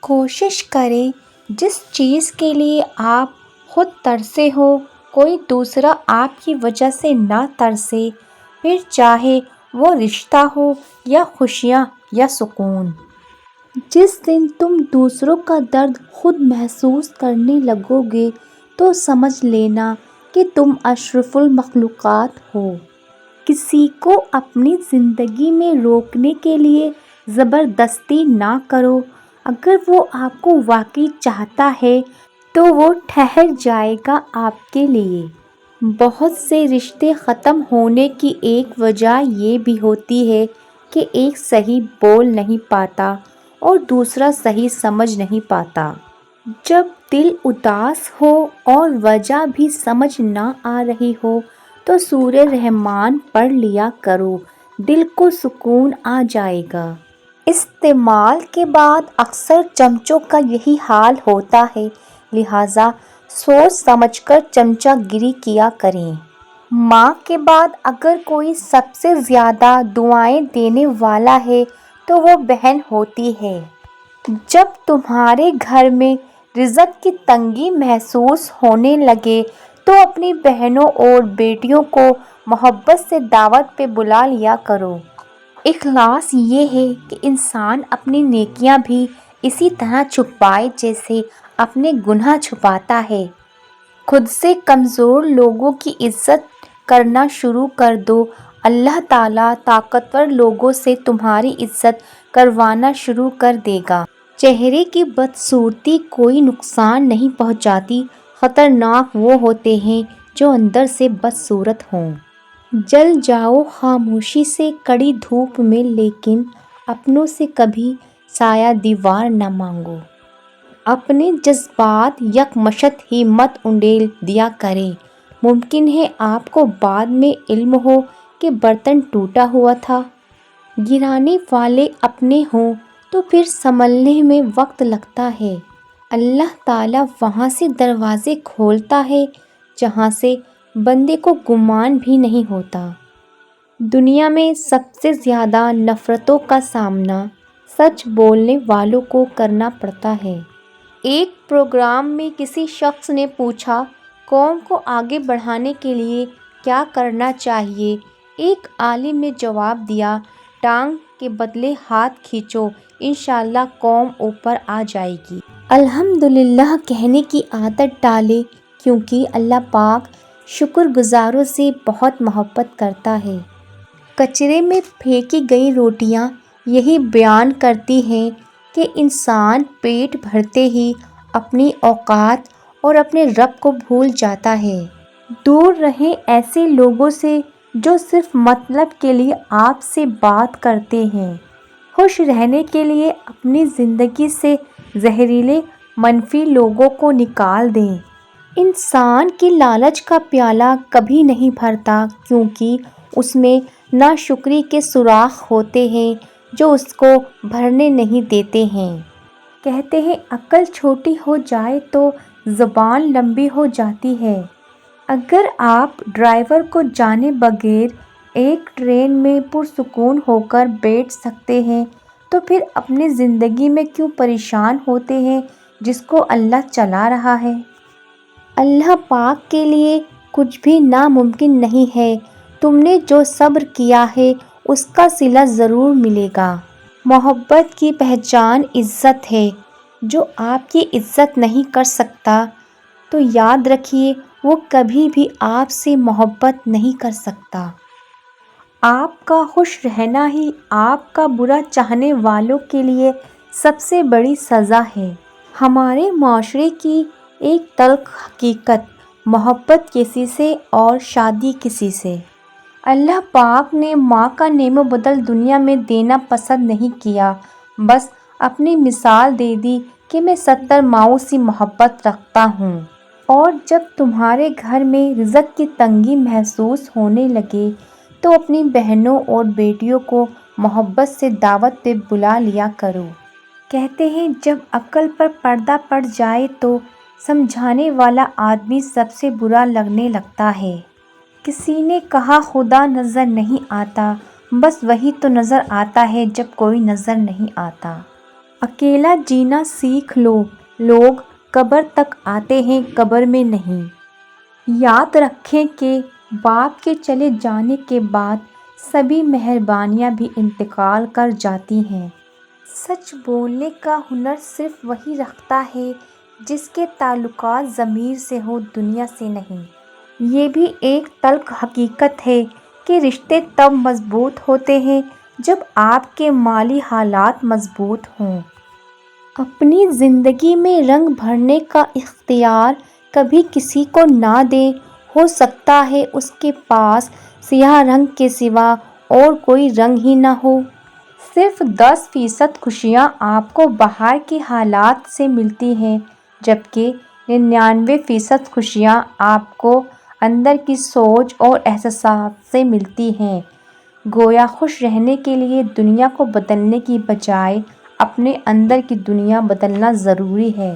کوشش کریں جس چیز کے لیے آپ خود ترسے ہو کوئی دوسرا آپ کی وجہ سے نہ ترسے، پھر چاہے وہ رشتہ ہو یا خوشیاں یا سکون۔ جس دن تم دوسروں کا درد خود محسوس کرنے لگو گے تو سمجھ لینا کہ تم اشرف المخلوقات ہو۔ کسی کو اپنی زندگی میں روکنے کے لیے زبردستی نہ کرو، اگر وہ آپ کو واقعی چاہتا ہے تو وہ ٹھہر جائے گا آپ کے لیے۔ بہت سے رشتے ختم ہونے کی ایک وجہ یہ بھی ہوتی ہے کہ ایک صحیح بول نہیں پاتا اور دوسرا صحیح سمجھ نہیں پاتا۔ جب دل اداس ہو اور وجہ بھی سمجھ نہ آ رہی ہو تو سورہ رحمان پڑھ لیا کرو، دل کو سکون آ جائے گا۔ استعمال کے بعد اکثر چمچوں کا یہی حال ہوتا ہے، لہٰذا سوچ سمجھ کر چمچہ گیری کیا کریں۔ ماں کے بعد اگر کوئی سب سے زیادہ دعائیں دینے والا ہے تو وہ بہن ہوتی ہے۔ جب تمہارے گھر میں رزق کی تنگی محسوس ہونے لگے تو اپنی بہنوں اور بیٹیوں کو محبت سے دعوت پہ بلا لیا کرو۔ اخلاص یہ ہے کہ انسان اپنی نیکیاں بھی اسی طرح چھپائے جیسے اپنے گناہ چھپاتا ہے۔ خود سے کمزور لوگوں کی عزت کرنا شروع کر دو، اللہ تعالیٰ طاقتور لوگوں سے تمہاری عزت کروانا شروع کر دے گا۔ چہرے کی بدصورتی کوئی نقصان نہیں پہنچاتی، خطرناک وہ ہوتے ہیں جو اندر سے بدصورت ہوں۔ جل جاؤ خاموشی سے کڑی دھوپ میں، لیکن اپنوں سے کبھی سایہ دیوار نہ مانگو۔ اپنے جذبات یکمشت ہی مت انڈیل دیا کریں، ممکن ہے آپ کو بعد میں علم ہو کہ برتن ٹوٹا ہوا تھا۔ گرانے والے اپنے ہوں تو پھر سنبھلنے میں وقت لگتا ہے۔ اللہ تعالیٰ وہاں سے دروازے کھولتا ہے جہاں سے بندے کو گمان بھی نہیں ہوتا۔ دنیا میں سب سے زیادہ نفرتوں کا سامنا سچ بولنے والوں کو کرنا پڑتا ہے۔ ایک پروگرام میں کسی شخص نے پوچھا، قوم کو آگے بڑھانے کے لیے کیا کرنا چاہیے؟ ایک عالم نے جواب دیا، ٹانگ کے بدلے ہاتھ کھینچو، انشاءاللہ قوم اوپر آ جائے گی۔ الحمدللہ کہنے کی عادت ڈالیں، کیونکہ اللہ پاک شکر گزاروں سے بہت محبت کرتا ہے۔ کچرے میں پھینکی گئی روٹیاں یہی بیان کرتی ہیں کہ انسان پیٹ بھرتے ہی اپنی اوقات اور اپنے رب کو بھول جاتا ہے۔ دور رہیں ایسے لوگوں سے جو صرف مطلب کے لیے آپ سے بات کرتے ہیں۔ خوش رہنے کے لیے اپنی زندگی سے زہریلے منفی لوگوں کو نکال دیں۔ انسان کی لالچ کا پیالہ کبھی نہیں بھرتا، کیونکہ اس میں ناشکری کے سوراخ ہوتے ہیں جو اس کو بھرنے نہیں دیتے ہیں۔ کہتے ہیں عقل چھوٹی ہو جائے تو زبان لمبی ہو جاتی ہے۔ اگر آپ ڈرائیور کو جانے بغیر ایک ٹرین میں پرسکون ہو کر بیٹھ سکتے ہیں تو پھر اپنی زندگی میں کیوں پریشان ہوتے ہیں جس کو اللہ چلا رہا ہے؟ اللہ پاک کے لیے کچھ بھی ناممکن نہیں ہے۔ تم نے جو صبر کیا ہے اس کا صلہ ضرور ملے گا۔ محبت کی پہچان عزت ہے۔ جو آپ کی عزت نہیں کر سکتا تو یاد رکھیے وہ کبھی بھی آپ سے محبت نہیں کر سکتا۔ آپ کا خوش رہنا ہی آپ کا برا چاہنے والوں کے لیے سب سے بڑی سزا ہے۔ ہمارے معاشرے کی ایک تلخ حقیقت، محبت کسی سے اور شادی کسی سے۔ اللہ پاک نے ماں کا نعل و بدل دنیا میں دینا پسند نہیں کیا، بس اپنی مثال دے دی کہ میں 70 ماؤں سے محبت رکھتا ہوں۔ اور جب تمہارے گھر میں رزق کی تنگی محسوس ہونے لگے تو اپنی بہنوں اور بیٹیوں کو محبت سے دعوت پہ بلا لیا کرو۔ کہتے ہیں جب عقل پر پردہ پڑ جائے تو سمجھانے والا آدمی سب سے برا لگنے لگتا ہے۔ کسی نے کہا خدا نظر نہیں آتا، بس وہی تو نظر آتا ہے جب کوئی نظر نہیں آتا۔ اکیلا جینا سیکھ لو، لوگ قبر تک آتے ہیں قبر میں نہیں۔ یاد رکھیں کہ باپ کے چلے جانے کے بعد سبھی مہربانیاں بھی انتقال کر جاتی ہیں۔ سچ بولنے کا ہنر صرف وہی رکھتا ہے جس کے تعلقات ضمیر سے ہو، دنیا سے نہیں۔ یہ بھی ایک تلخ حقیقت ہے کہ رشتے تب مضبوط ہوتے ہیں جب آپ کے مالی حالات مضبوط ہوں۔ اپنی زندگی میں رنگ بھرنے کا اختیار کبھی کسی کو نہ دیں، ہو سکتا ہے اس کے پاس سیاہ رنگ کے سوا اور کوئی رنگ ہی نہ ہو۔ صرف 10% خوشیاں آپ کو باہر کے حالات سے ملتی ہیں، جبکہ 99% خوشیاں آپ کو اندر کی سوچ اور احساسات سے ملتی ہیں۔ گویا خوش رہنے کے لیے دنیا کو بدلنے کی بجائے اپنے اندر کی دنیا بدلنا ضروری ہے۔